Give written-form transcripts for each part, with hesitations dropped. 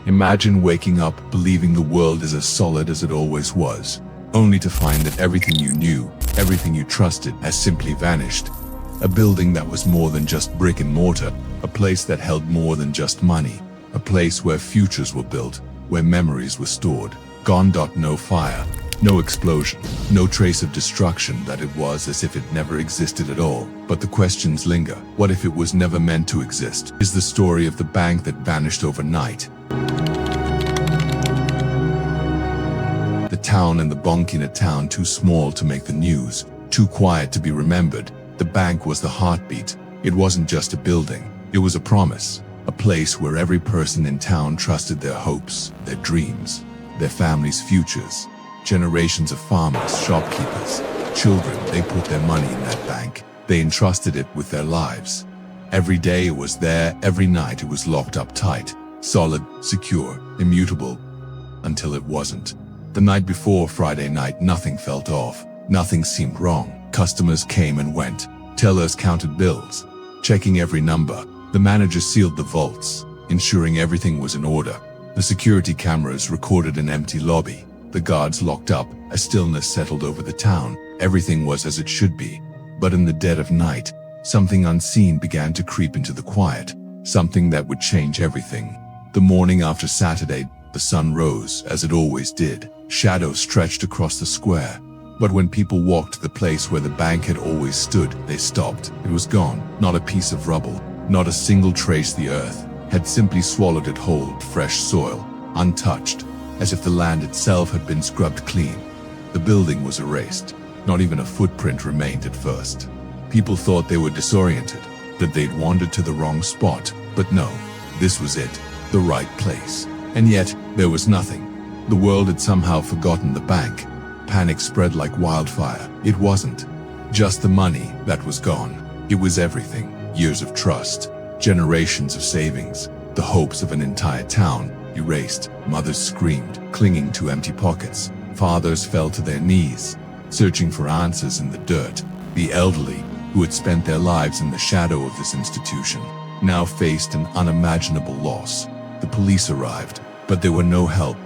Imagine waking up believing the world is as solid as it always was, only to find that everything you knew, everything you trusted, has simply vanished. A building that was more than just brick and mortar, a place that held more than just money, a place where futures were built, where memories were stored. Gone. No fire, no explosion, no trace of destruction. That it was as if it never existed at all. But the questions linger. What if it was never meant to exist? Is the story of the bank that vanished overnight. The town and the bank in a town too small to make the news, too quiet to be remembered. The bank was the heartbeat. It wasn't just a building, it was a promise. A place where every person in town trusted their hopes, their dreams, their families' futures. Generations of farmers, shopkeepers, children, they put their money in that bank. They entrusted it with their lives. Every day it was there, every night it was locked up tight, solid, secure, immutable, until it wasn't. The night before Friday night, nothing felt off, nothing seemed wrong. Customers came and went, tellers counted bills, checking every number. The manager sealed the vaults, ensuring everything was in order. The security cameras recorded an empty lobby. The guards locked up. A stillness settled over the town. Everything was as it should be. But in the dead of night, something unseen began to creep into the quiet, something that would change everything. The morning after Saturday, the sun rose, as it always did. Shadows stretched across the square. But when people walked to the place where the bank had always stood, they stopped. It was gone. Not a piece of rubble, not a single trace. The earth had simply swallowed it whole, fresh soil, untouched, as if the land itself had been scrubbed clean. The building was erased. Not even a footprint remained at first. People thought they were disoriented, that they'd wandered to the wrong spot. But no, this was it, the right place. And yet, there was nothing. The world had somehow forgotten the bank. Panic spread like wildfire. It wasn't just the money that was gone. It was everything. Years of trust, generations of savings, the hopes of an entire town erased. Mothers screamed, clinging to empty pockets. Fathers fell to their knees, searching for answers in the dirt. The elderly, who had spent their lives in the shadow of this institution, now faced an unimaginable loss. The police arrived, but there were no help.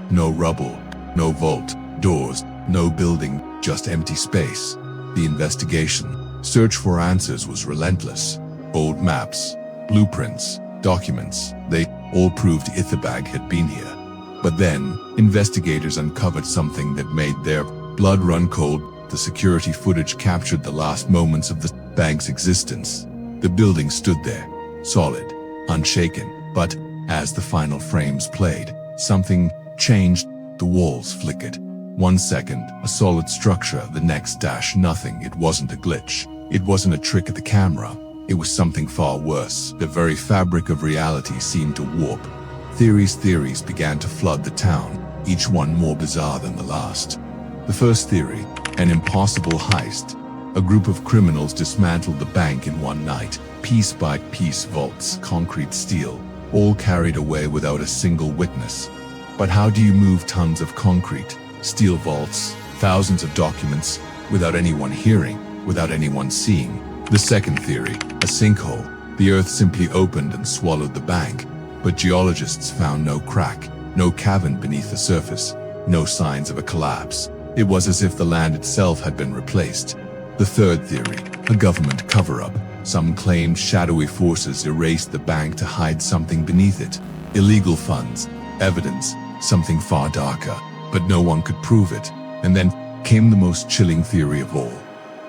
No rubble, no vault doors, no building, just empty space. The investigation, search for answers, was relentless. Old maps, blueprints, documents, they all proved Ithabag had been here. But then, investigators uncovered something that made their blood run cold. The security footage captured the last moments of the bank's existence. The building stood there, solid, unshaken, but as the final frames played, something changed. The walls flickered. 1 second, a solid structure, the next dash, nothing. It wasn't a glitch. It wasn't a trick of the camera. It was something far worse. The very fabric of reality seemed to warp. Theories began to flood the town, each one more bizarre than the last. The first theory, an impossible heist. A group of criminals dismantled the bank in one night. Piece by piece, vaults, concrete, steel, all carried away without a single witness. But how do you move tons of concrete, steel vaults, thousands of documents, without anyone hearing, without anyone seeing? The second theory, a sinkhole. The earth simply opened and swallowed the bank. But geologists found no crack, no cavern beneath the surface, no signs of a collapse. It was as if the land itself had been replaced. The third theory, a government cover-up. Some claimed shadowy forces erased the bank to hide something beneath it. Illegal funds, evidence, something far darker. But no one could prove it. And then came the most chilling theory of all.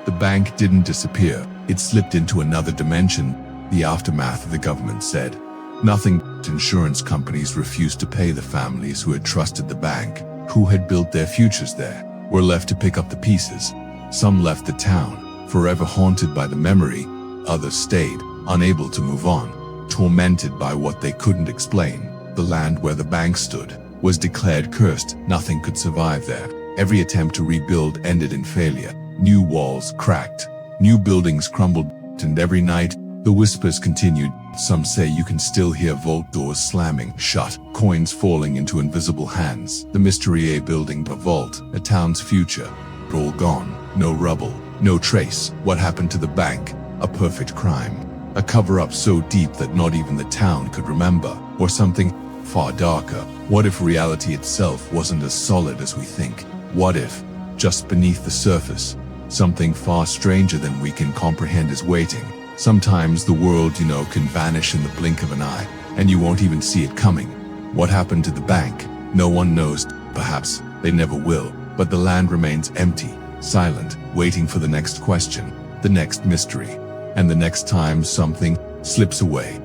The bank didn't disappear. It slipped into another dimension. The aftermath of the government said nothing. Insurance companies refused to pay the families who had trusted the bank, who had built their futures there, were left to pick up the pieces. Some left the town, forever haunted by the memory. Others stayed, unable to move on, tormented by what they couldn't explain. The land where the bank stood was declared cursed. Nothing could survive there. Every attempt to rebuild ended in failure. New walls cracked, new buildings crumbled, and every night, the whispers continued. Some say you can still hear vault doors slamming shut, coins falling into invisible hands. The mystery, a building, a vault, a town's future, all gone. No rubble, no trace. What happened to the bank? A perfect crime. A cover-up so deep that not even the town could remember. Or something far darker. What if reality itself wasn't as solid as we think? What if, just beneath the surface, something far stranger than we can comprehend is waiting? Sometimes the world, can vanish in the blink of an eye, and you won't even see it coming. What happened to the bank? No one knows. Perhaps they never will. But the land remains empty, silent, waiting for the next question, the next mystery, and the next time something slips away.